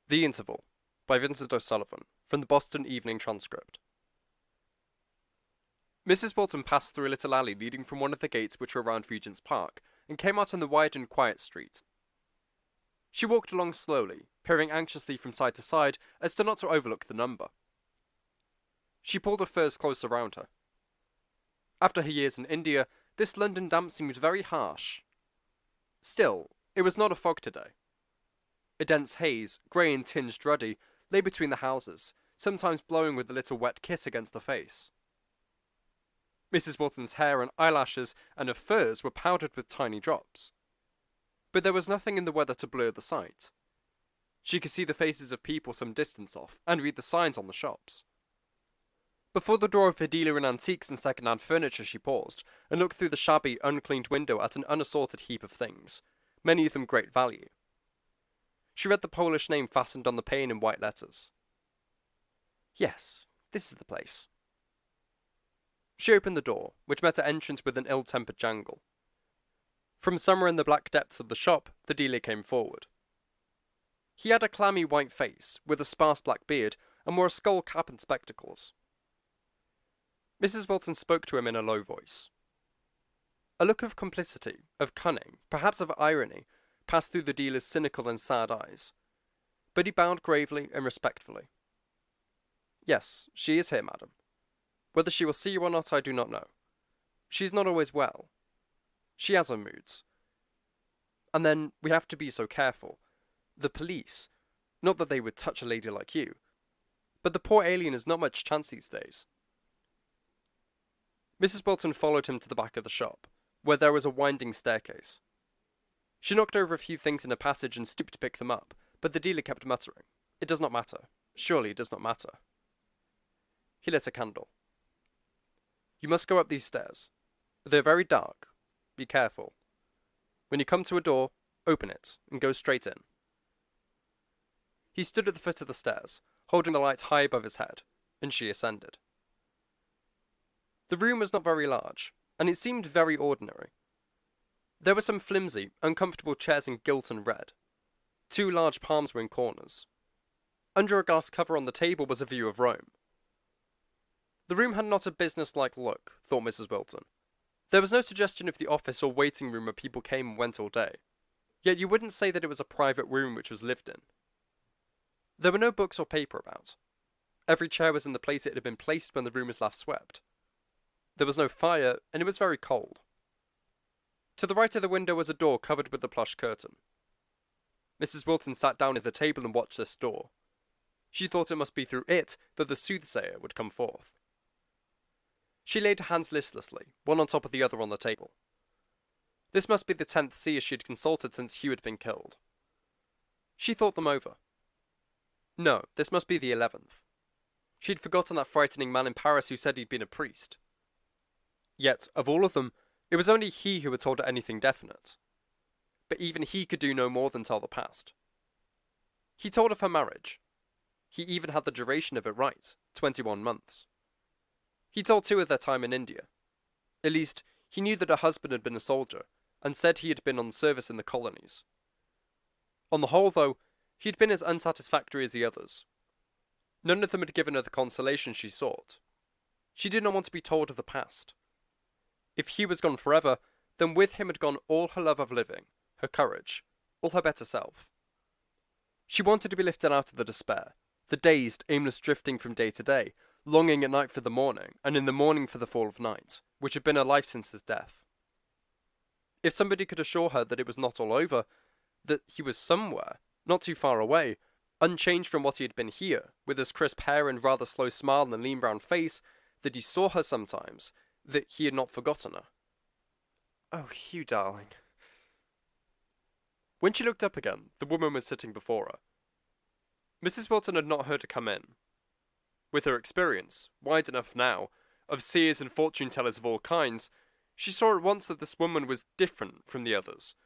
The Interval, by Vincent O'Sullivan, from the Boston Evening Transcript. Mrs. Walton passed through a little alley leading from one of the gates which were around Regent's Park, and came out in the wide and quiet street. She walked along slowly, peering anxiously from side to side as to not to overlook the number. She pulled her furs close around her. After her years in India, this London damp seemed very harsh. Still, it was not a fog today. A dense haze, grey and tinged ruddy, lay between the houses, sometimes blowing with a little wet kiss against the face. Mrs. Walton's hair and eyelashes and her furs were powdered with tiny drops. But there was nothing in the weather to blur the sight. She could see the faces of people some distance off, and read the signs on the shops. Before the door of a dealer in antiques and second-hand furniture she paused, and looked through the shabby, uncleaned window at an unassorted heap of things, many of them great value. She read the Polish name fastened on the pane in white letters. Yes, this is the place. She opened the door, which met her entrance with an ill-tempered jangle. From somewhere in the black depths of the shop, the dealer came forward. He had a clammy white face, with a sparse black beard, and wore a skull cap and spectacles. Mrs. Walton spoke to him in a low voice. A look of complicity, of cunning, perhaps of irony, passed through the dealer's cynical and sad eyes, but he bowed gravely and respectfully. Yes, she is here, madam. Whether she will see you or not, I do not know. She is not always well. She has her moods. And then, we have to be so careful. The police, not that they would touch a lady like you, but the poor alien has not much chance these days. Mrs. Walton followed him to the back of the shop, where there was a winding staircase. She knocked over a few things in a passage and stooped to pick them up, but the dealer kept muttering, "It does not matter. Surely it does not matter." He lit a candle. "You must go up these stairs. They are very dark. Be careful. When you come to a door, open it, and go straight in." He stood at the foot of the stairs, holding the light high above his head, and she ascended. The room was not very large, and it seemed very ordinary. There were some flimsy, uncomfortable chairs in gilt and red. 2 large palms were in corners. Under a glass cover on the table was a view of Rome. The room had not a business-like look, thought Mrs. Wilton. There was no suggestion of the office or waiting room where people came and went all day. Yet you wouldn't say that it was a private room which was lived in. There were no books or paper about. Every chair was in the place it had been placed when the room was last swept. There was no fire, and it was very cold. To the right of the window was a door covered with a plush curtain. Mrs. Wilton sat down at the table and watched this door. She thought it must be through it that the soothsayer would come forth. She laid her hands listlessly, one on top of the other on the table. This must be the 10th seer she had consulted since Hugh had been killed. She thought them over. No, this must be the 11th. She had forgotten that frightening man in Paris who said he'd been a priest. Yet, of all of them, it was only he who had told her anything definite. But even he could do no more than tell the past. He told of her marriage. He even had the duration of it right, 21 months. He told too of their time in India. At least, he knew that her husband had been a soldier, and said he had been on service in the colonies. On the whole, though, he had been as unsatisfactory as the others. None of them had given her the consolation she sought. She did not want to be told of the past. If Hugh was gone forever, then with him had gone all her love of living, her courage, all her better self. She wanted to be lifted out of the despair, the dazed, aimless drifting from day to day, longing at night for the morning, and in the morning for the fall of night, which had been her life since his death. If somebody could assure her that it was not all over, that he was somewhere, not too far away, unchanged from what he had been here, with his crisp hair and rather slow smile and lean brown face, that he saw her sometimes, that he had not forgotten her. Oh, Hugh, darling. When she looked up again, the woman was sitting before her. Mrs. Wilton had not heard her come in. With her experience, wide enough now, of seers and fortune-tellers of all kinds, she saw at once that this woman was different from the others.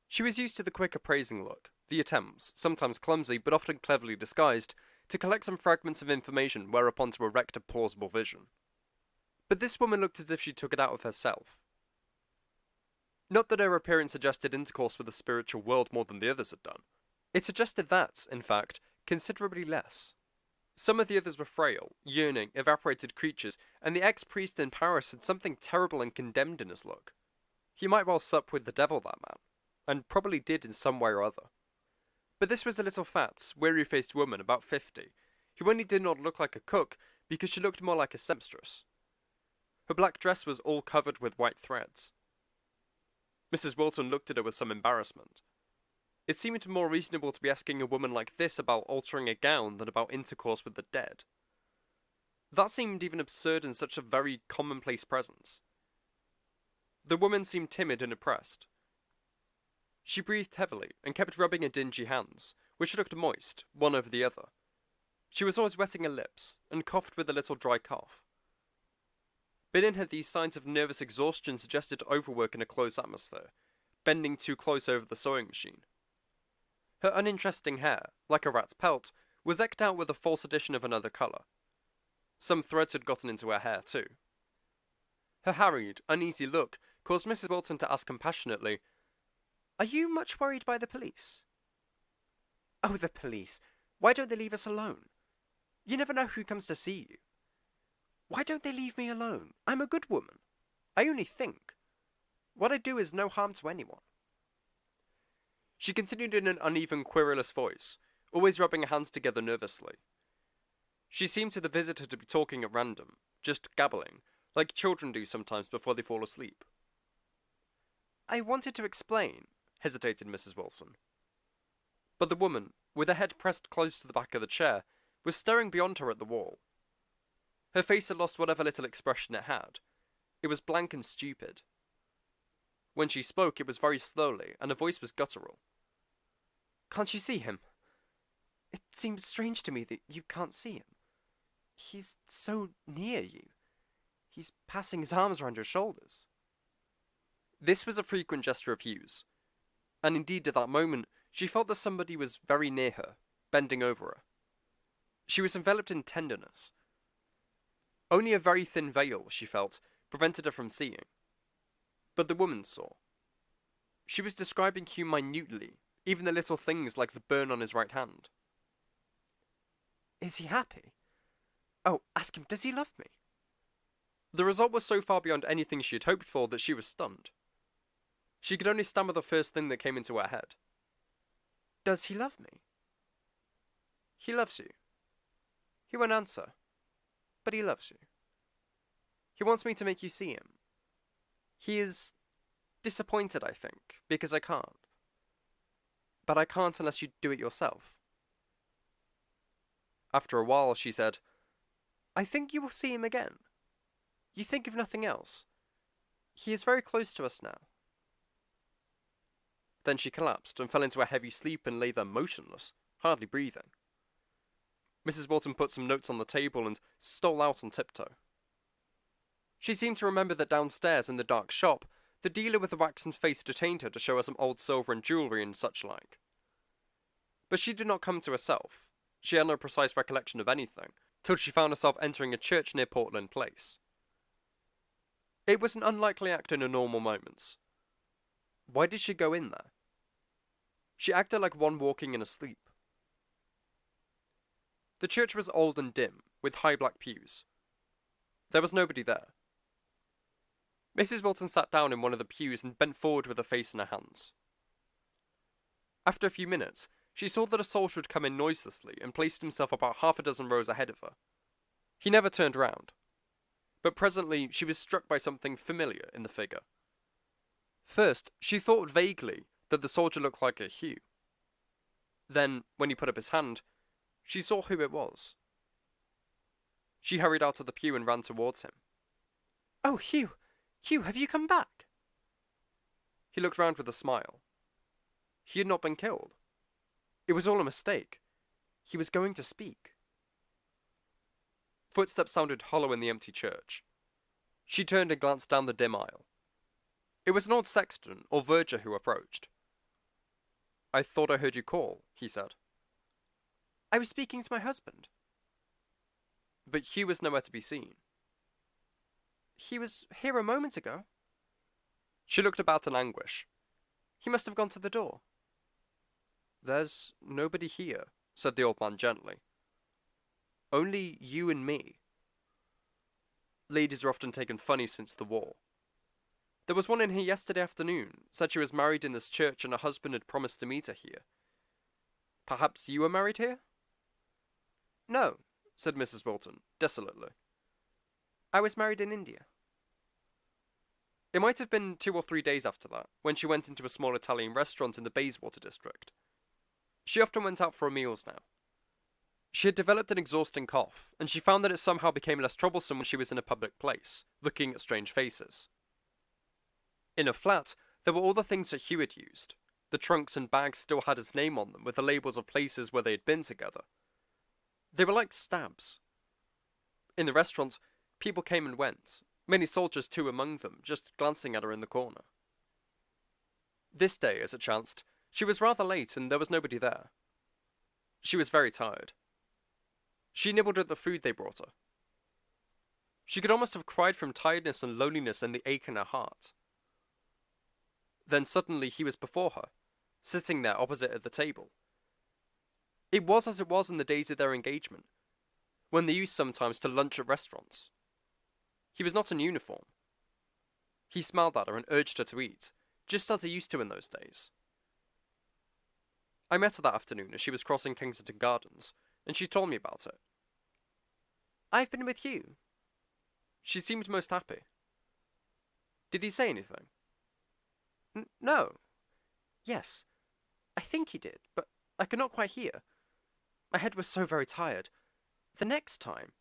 She was used to the quick appraising look, the attempts, sometimes clumsy but often cleverly disguised, to collect some fragments of information whereupon to erect a plausible vision. But this woman looked as if she took it out of herself. Not that her appearance suggested intercourse with the spiritual world more than the others had done. It suggested that, in fact, considerably less. Some of the others were frail, yearning, evaporated creatures, and the ex-priest in Paris had something terrible and condemned in his look. He might well sup with the devil, that man, and probably did in some way or other. But this was a little fat, weary-faced woman about 50, who only did not look like a cook because she looked more like a seamstress. Her black dress was all covered with white threads. Mrs. Wilton looked at her with some embarrassment. It seemed more reasonable to be asking a woman like this about altering a gown than about intercourse with the dead. That seemed even absurd in such a very commonplace presence. The woman seemed timid and oppressed. She breathed heavily and kept rubbing her dingy hands, which looked moist, one over the other. She was always wetting her lips, and coughed with a little dry cough. Within her, these signs of nervous exhaustion suggested overwork in a close atmosphere, bending too close over the sewing machine. Her uninteresting hair, like a rat's pelt, was decked out with a false addition of another colour. Some threads had gotten into her hair, too. Her harried, uneasy look caused Mrs. Wilton to ask compassionately, "Are you much worried by the police?" "Oh, the police! Why don't they leave us alone? You never know who comes to see you. Why don't they leave me alone? I'm a good woman. I only think. What I do is no harm to anyone." She continued in an uneven, querulous voice, always rubbing her hands together nervously. She seemed to the visitor to be talking at random, just gabbling, like children do sometimes before they fall asleep. "I wanted to explain," hesitated Mrs. Wilson. But the woman, with her head pressed close to the back of the chair, was staring beyond her at the wall. Her face had lost whatever little expression it had. It was blank and stupid. When she spoke, it was very slowly, and her voice was guttural. "Can't you see him? It seems strange to me that you can't see him. He's so near you. He's passing his arms around your shoulders." This was a frequent gesture of Hugh's, and indeed at that moment she felt that somebody was very near her, bending over her. She was enveloped in tenderness. Only a very thin veil, she felt, prevented her from seeing. But the woman saw. She was describing Hugh minutely, even the little things like the burn on his right hand. "Is he happy? Oh, ask him, does he love me?" The result was so far beyond anything she had hoped for that she was stunned. She could only stammer the first thing that came into her head. "Does he love me?" "He loves you." He won't answer, but he loves you. He wants me to make you see him. He is disappointed, I think, because I can't. But I can't unless you do it yourself. After a while, she said, "I think you will see him again. You think of nothing else. He is very close to us now." Then she collapsed and fell into a heavy sleep and lay there motionless, hardly breathing. Mrs. Wilton put some notes on the table and stole out on tiptoe. She seemed to remember that downstairs in the dark shop, the dealer with the waxen face detained her to show her some old silver and jewellery and such like. But she did not come to herself. She had no precise recollection of anything, till she found herself entering a church near Portland Place. It was an unlikely act in her normal moments. Why did she go in there? She acted like one walking in a sleep. The church was old and dim, with high black pews. There was nobody there. Mrs. Wilton sat down in one of the pews and bent forward with her face in her hands. After a few minutes, she saw that a soldier had come in noiselessly and placed himself about half a dozen rows ahead of her. He never turned round, but presently she was struck by something familiar in the figure. First, she thought vaguely that the soldier looked like a Hugh. Then, when he put up his hand, she saw who it was. She hurried out of the pew and ran towards him. "Oh, Hugh! Hugh, have you come back?" He looked round with a smile. He had not been killed. It was all a mistake. He was going to speak. Footsteps sounded hollow in the empty church. She turned and glanced down the dim aisle. It was an old sexton or verger who approached. "I thought I heard you call," he said. "I was speaking to my husband." But Hugh was nowhere to be seen. "He was here a moment ago." She looked about in anguish. "He must have gone to the door." There's nobody here, said the old man gently. Only you and me. Ladies are often taken funny since the war. There was one in here yesterday afternoon, said she was married in this church and her husband had promised to meet her here. Perhaps you were married here? No, said Mrs. Wilton, desolately. I was married in India. It might have been 2 or 3 days after that, when she went into a small Italian restaurant in the Bayswater district. She often went out for her meals now. She had developed an exhausting cough, and she found that it somehow became less troublesome when she was in a public place, looking at strange faces. In her flat, there were all the things that Hugh had used. The trunks and bags still had his name on them, with the labels of places where they had been together. They were like stabs. In the restaurant, people came and went, many soldiers too among them, just glancing at her in the corner. This day, as it chanced, she was rather late and there was nobody there. She was very tired. She nibbled at the food they brought her. She could almost have cried from tiredness and loneliness and the ache in her heart. Then suddenly he was before her, sitting there opposite at the table. It was as it was in the days of their engagement, when they used sometimes to lunch at restaurants. He was not in uniform. He smiled at her and urged her to eat, just as he used to in those days. I met her that afternoon as she was crossing Kensington Gardens, and she told me about it. I've been with you. She seemed most happy. Did he say anything? No. Yes. I think he did, but I could not quite hear. My head was so very tired. The next time...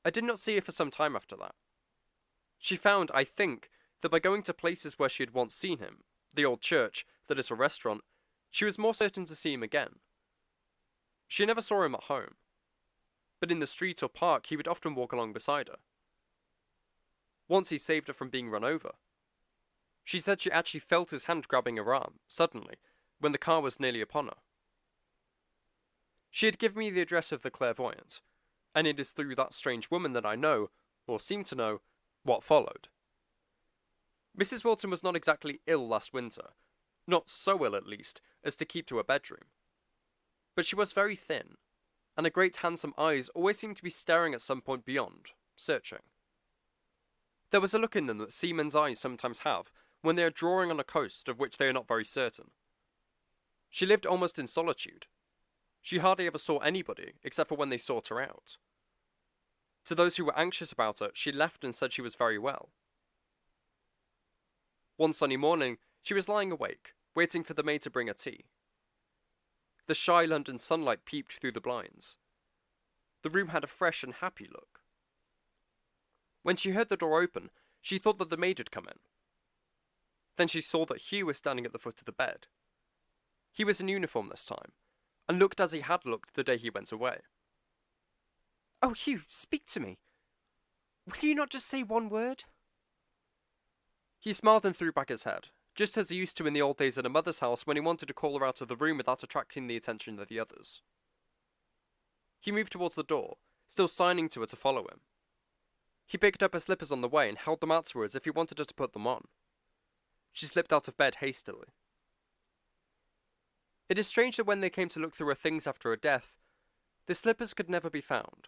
I did not see her for some time after that. She found, I think, that by going to places where she had once seen him, the old church, the little restaurant, she was more certain to see him again. She never saw him at home, but in the street or park he would often walk along beside her. Once he saved her from being run over. She said she actually felt his hand grabbing her arm, suddenly, when the car was nearly upon her. She had given me the address of the clairvoyant, and it is through that strange woman that I know, or seem to know, what followed. Mrs. Wilton was not exactly ill last winter, not so ill at least as to keep to her bedroom. But she was very thin, and her great handsome eyes always seemed to be staring at some point beyond, searching. There was a look in them that seamen's eyes sometimes have when they are drawing on a coast of which they are not very certain. She lived almost in solitude. She hardly ever saw anybody except for when they sought her out. To those who were anxious about her, she left and said she was very well. One sunny morning, she was lying awake, waiting for the maid to bring her tea. The shy London sunlight peeped through the blinds. The room had a fresh and happy look. When she heard the door open, she thought that the maid had come in. Then she saw that Hugh was standing at the foot of the bed. He was in uniform this time, and looked as he had looked the day he went away. "Oh, Hugh, speak to me. Will you not just say one word?" He smiled and threw back his head, just as he used to in the old days at her mother's house when he wanted to call her out of the room without attracting the attention of the others. He moved towards the door, still signing to her to follow him. He picked up her slippers on the way and held them out to her as if he wanted her to put them on. She slipped out of bed hastily. It is strange that when they came to look through her things after her death, the slippers could never be found.